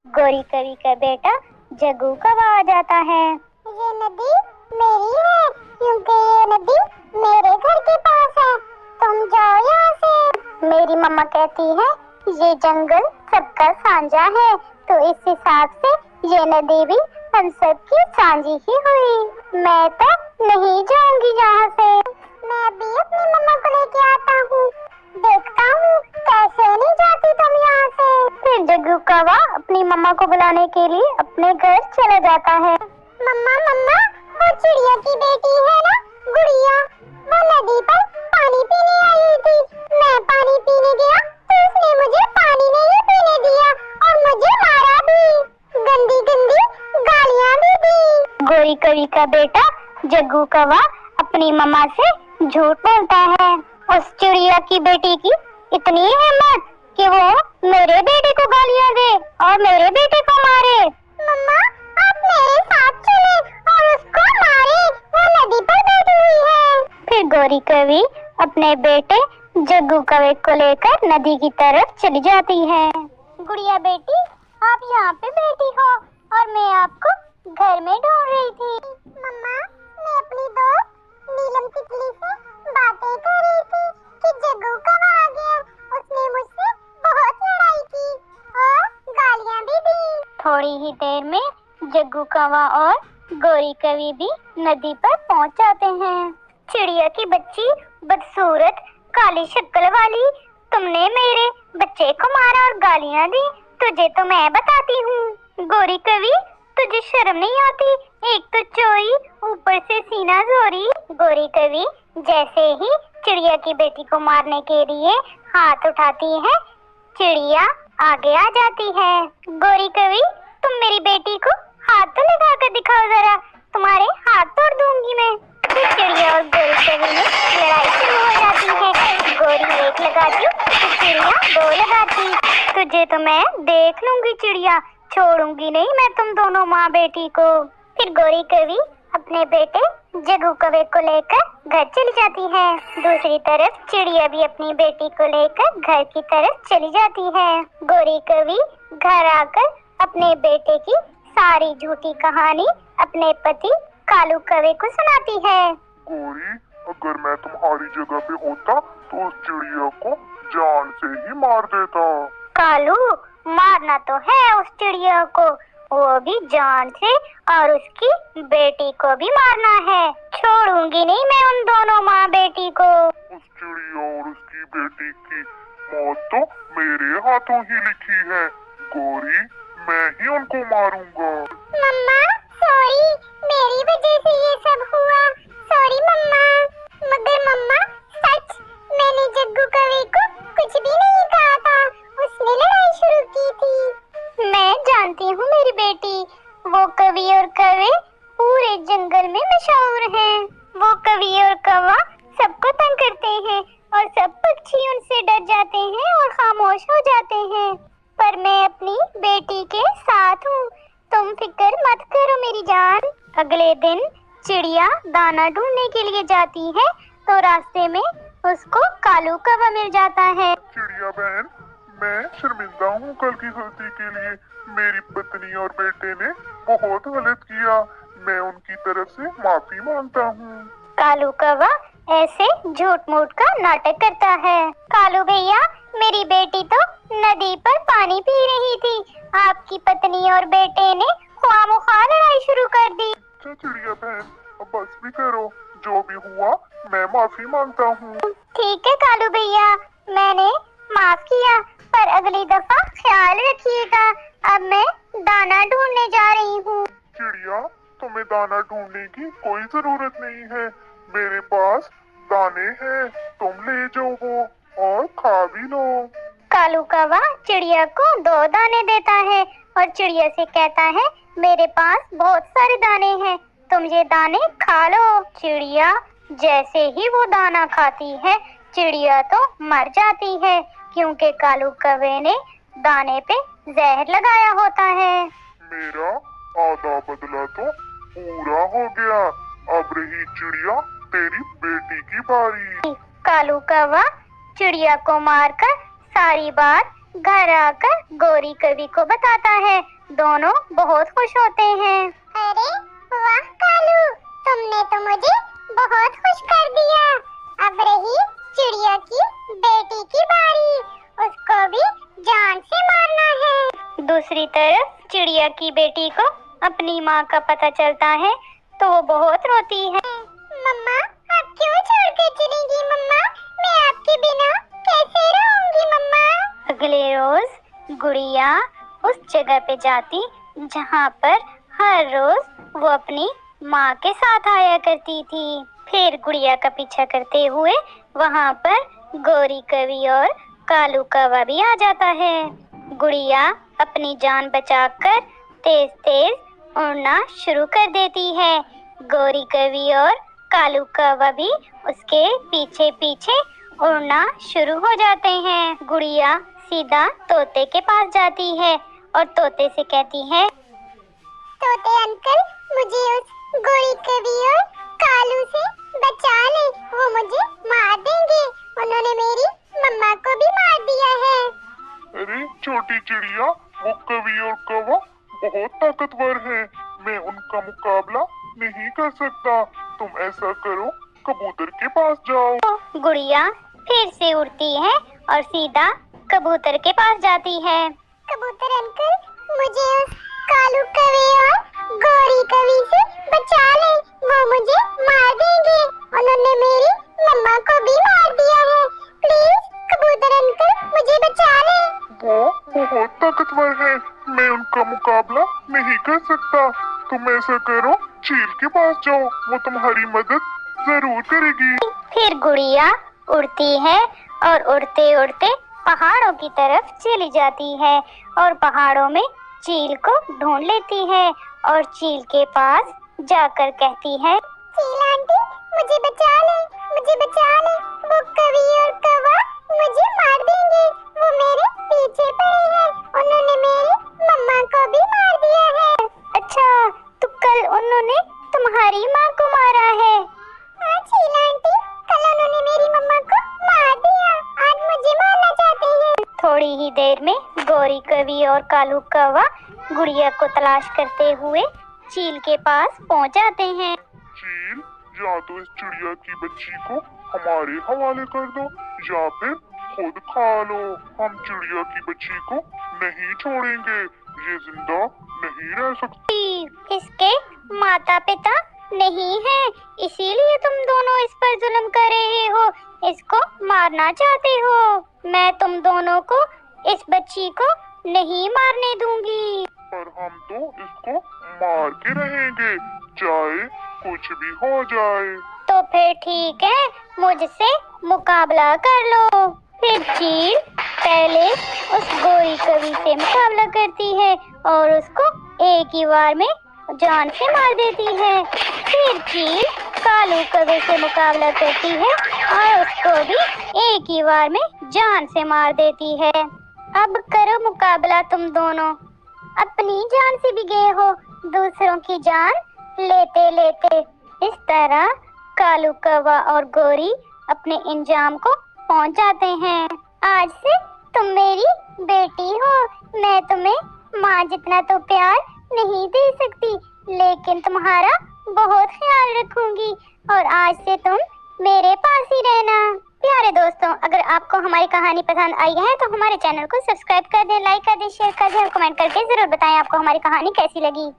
गोरी कवि का बेटा जग्गू कौवा आ जाता है। ये नदी मेरी है क्योंकि ये नदी मेरे घर के पास है। तुम जाओ यहाँ से। मेरी मम्मा कहती है ये जंगल सबका साझा है, तो इस हिसाब से ये नदी भी हम सब की साझी ही हुई। मैं तो नहीं जाऊंगी यहाँ से। मैं भी अपनी मम्मा को लेके आता हूँ, देखता हूँ कैसे नहीं जाती तुम यहाँ से। फिर जग्गू कौवा अपनी मम्मा को बुलाने के लिए अपने घर चला जाता है। मम्मा मम्मा, वो चिड़िया की बेटी है ना गुड़िया, वो नदी पर पानी पीने आई हुई थी। मैं पानी पीने गया तो उसने मुझे पानी नहीं पीने दिया और मुझे मारा भी, गंदी गंदी गालियाँ भी दी। गोरी कवि का बेटा जग्गू कौवा अपनी मम्मा से झूठ बोलता है। उस चिड़िया की बेटी की इतनी हिम्मत कि वो मेरे बेटे को गालियाँ दे और मेरे बेटे को मारे। मम्मा आप मेरे साथ चले और उसको मारे, वो नदी पर बैठी हुई है। फिर गोरी कवि अपने बेटे जग्गू कौवे को लेकर नदी की तरफ चली जाती है। गुड़िया बेटी, आप यहाँ पे बैठी हो और मैं आपको घर में ढूंढ रही थी। मम्मा मैं अपनी दोस्त नीलम तितली से बातें कर रही थी कि जग्गू कौवा आ गया। उसने मुझसे बहुत लड़ाई की और गालियाँ भी दी। थोड़ी ही देर में जग्गू कौवा और गोरी कवि भी नदी पर पहुंच जाते हैं। चिड़िया की बच्ची, बदसूरत, काली शक्ल वाली, तुमने मेरे बच्चे को मारा और गालियां दी, तुझे तो मैं बताती हूँ। गोरी कवि तुझे शर्म नहीं आती, एक तो चोरी ऊपर से सीना जोरी। गोरी कवि जैसे ही चिड़िया की बेटी को मारने के लिए हाथ उठाती है, चिड़िया आगे आ जाती है। गोरी कवि तुम मेरी बेटी को हाथ तो लगा कर दिखाओ जरा, तुम्हारे हाथ तोड़ दूंगी मैं। फिर चिड़िया और गोरी कवि में लड़ाई शुरू हो जाती है। गोरी एक लगाती तो चिड़िया दो लगाती। तुझे तो मैं देख लूंगी चिड़िया, छोड़ूंगी नहीं मैं तुम दोनों माँ बेटी को। फिर गोरी कवि अपने बेटे जग्गू कौवे को लेकर घर चली जाती है। दूसरी तरफ चिड़िया भी अपनी बेटी को लेकर घर की तरफ चली जाती है। गोरी कवि घर आकर अपने बेटे की सारी झूठी कहानी अपने पति कालू कौवे को सुनाती है। गोरी, अगर मैं तुम्हारी जगह पे होता तो उस चिड़िया को जान से ही मार देता। कालू, मारना तो है उस चिड़िया को, वो भी जान से, और उसकी बेटी को भी मारना है। छोड़ूंगी नहीं मैं उन दोनों माँ बेटी को। उस चिड़िया और उसकी बेटी की मौत तो मेरे हाथों ही लिखी है। गोरी, मैं ही उनको मारूंगा। मम्मा सॉरी, मेरी वजह से ये सब हुआ। सॉरी मम्मा। मगर मम्मा सच, मैंने जग्गू कवि को कुछ भी नहीं कहा था, उसने लड़ाई शुरू की थी। मैं जानती हूँ मेरी बेटी, वो कवि और कौवे पूरे जंगल में मशहूर हैं। वो कवि और कौवा सबको तंग करते हैं और सब पक्षी उनसे डर जाते हैं और खामोश हो जाते हैं, पर मैं अपनी बेटी के साथ हूँ, तुम फिक्र मत करो मेरी जान। अगले दिन चिड़िया दाना ढूंढने के लिए जाती है तो रास्ते में उसको कालू कौवा मिल जाता है। चिड़िया बहन, मैं शर्मिंदा हूँ कल की गलती के लिए। मेरी पत्नी और बेटे ने बहुत गलत किया, मैं उनकी तरफ से माफी मांगता हूँ। कालू कौवा ऐसे झूठ मूठ का नाटक करता है। कालू भैया, मेरी बेटी तो नदी पर पानी पी रही थी, आपकी पत्नी और बेटे ने ख्वामोख्वाह लड़ाई शुरू कर दी। अच्छा चिड़िया बहन, अब बस भी करो, जो भी हुआ मैं माफी मांगता हूँ। ठीक है कालू भैया, मैंने माफ किया, पर अगली दफा ख्याल रखिएगा। अब मैं दाना ढूंढने जा रही हूँ। चिड़िया, तुम्हें दाना ढूंढने की कोई जरूरत नहीं है, मेरे पास दाने हैं, तुम ले जाओ वो और खा भी लो। कालू कौवा चिड़िया को 2 दाने देता है और चिड़िया से कहता है मेरे पास बहुत सारे दाने हैं, तुम ये दाने खा लो। चिड़िया जैसे ही वो दाना खाती है, चिड़िया तो मर जाती है, क्योंकि कालू कौवे ने दाने पे जहर लगाया होता है। मेरा आधा बदला तो पूरा हो गया, अब रही चिड़िया तेरी बेटी की बारी। कालू कौवा चिड़िया को मारकर सारी बात घर आकर गोरी कवि को बताता है। दोनों बहुत खुश होते हैं। अरे वाह कालू, तुमने तो मुझे बहुत खुश कर दिया। अब रही चिड़िया की बेटी की बारी, उसको भी जान से मारना है। दूसरी तरफ चिड़िया की बेटी को अपनी माँ का पता चलता है तो वो बहुत रोती है। मम्मा, आप क्यों छोड़ कर चलेंगी मम्मा? मैं आपके बिना कैसे रहूंगी मम्मा? अगले रोज गुड़िया उस जगह पे जाती जहाँ पर हर रोज वो अपनी माँ के साथ आया करती थी। फिर गुड़िया का पीछा करते हुए वहाँ पर गौरी कवि और कालू कौवा भी आ जाता है। गुड़िया अपनी जान बचाकर तेज तेज उड़ना शुरू कर देती है। गौरी कवि और कालू कौवा भी उसके पीछे पीछे उड़ना शुरू हो जाते हैं। गुड़िया सीधा तोते के पास जाती है और तोते से कहती है, तोते अंकल, मुझे उस गौरी कवि और कालू से बचा ले, वो मुझे मार देंगे। उन्होंने मेरी मम्मा को भी मार दिया है। अरे छोटी चिड़िया, वो कवि और कौवा बहुत ताकतवर हैं। मैं उनका मुकाबला नहीं कर सकता। तुम ऐसा करो, कबूतर के पास जाओ। गुड़िया फिर से उड़ती है और सीधा कबूतर के पास जाती है। कबूतर अंकल, मुझे उस कालू कवि और गौरी कवि से बचा ले, वो मुझे मार देंगे। उन्होंने मेरी मम्मा को भी मार दिया है। प्लीज कबूतर अंकल, मुझे बचा ले। वो बहुत ताकतवर है, मैं उनका मुकाबला नहीं कर सकता। तुम ऐसा करो, चील के पास जाओ, वो तुम्हारी मदद जरूर करेगी। फिर गुड़िया उड़ती है और उड़ते उड़ते पहाड़ों की तरफ चली जाती है और पहाड़ों में चील को ढूंढ लेती है और चील के पास जाकर कहती है, चील आंटी, मुझे बचा ले, मुझे बचा ले। वो कवि और कौवा मुझे मार देंगे, वो मेरे पीछे पड़े हैं। उन्होंने मेरी मम्मा को भी मार दिया है। अच्छा, तो कल उन्होंने तुम्हारी माँ को मारा है? हाँ चील आंटी, कल उन्होंने मेरी मम्मा को मार दिया, आज मुझे मारना चाहते हैं। थोड़ी ही देर में गौरी कवि और कालू कौवा गुड़िया को तलाश करते हुए चील के पास पहुंच जाते हैं। चील, या तो इस चिड़िया की बच्ची को हमारे हवाले कर दो या फिर खुद खा लो। हम चिड़िया की बच्ची को नहीं छोड़ेंगे, ये जिंदा नहीं रह सकती। इसके माता पिता नहीं है, इसीलिए तुम दोनों इस पर जुल्म कर रहे हो, इसको मारना चाहते हो। मैं तुम दोनों को, इस बच्ची को नहीं मारने दूंगी। पर हम तो इसको मार के रहेंगे, चाहे कुछ भी हो जाए। तो फिर ठीक है, मुझसे मुकाबला कर लो। फिर चील पहले उस गौरी कवि से मुकाबला करती है और उसको एक ही बार में जान से मार देती है। फिर चील कालू कवि से मुकाबला करती है और उसको भी एक ही बार में जान से मार देती है। अब करो मुकाबला तुम दोनों। अपनी जान से भी गए हो दूसरों की जान लेते लेते। इस तरह कालू कौवा और गौरी अपने इंजाम को पहुंच जाते हैं। आज से तुम मेरी बेटी हो, मैं तुम्हें माँ जितना तो प्यार नहीं दे सकती, लेकिन तुम्हारा बहुत ख्याल रखूंगी और आज से तुम मेरे पास ही रहना। प्यारे दोस्तों, अगर आपको हमारी कहानी पसंद आई है तो हमारे चैनल को सब्सक्राइब कर दें, लाइक कर दें, शेयर कर दें और कमेंट करके जरूर बताएं आपको हमारी कहानी कैसी लगी।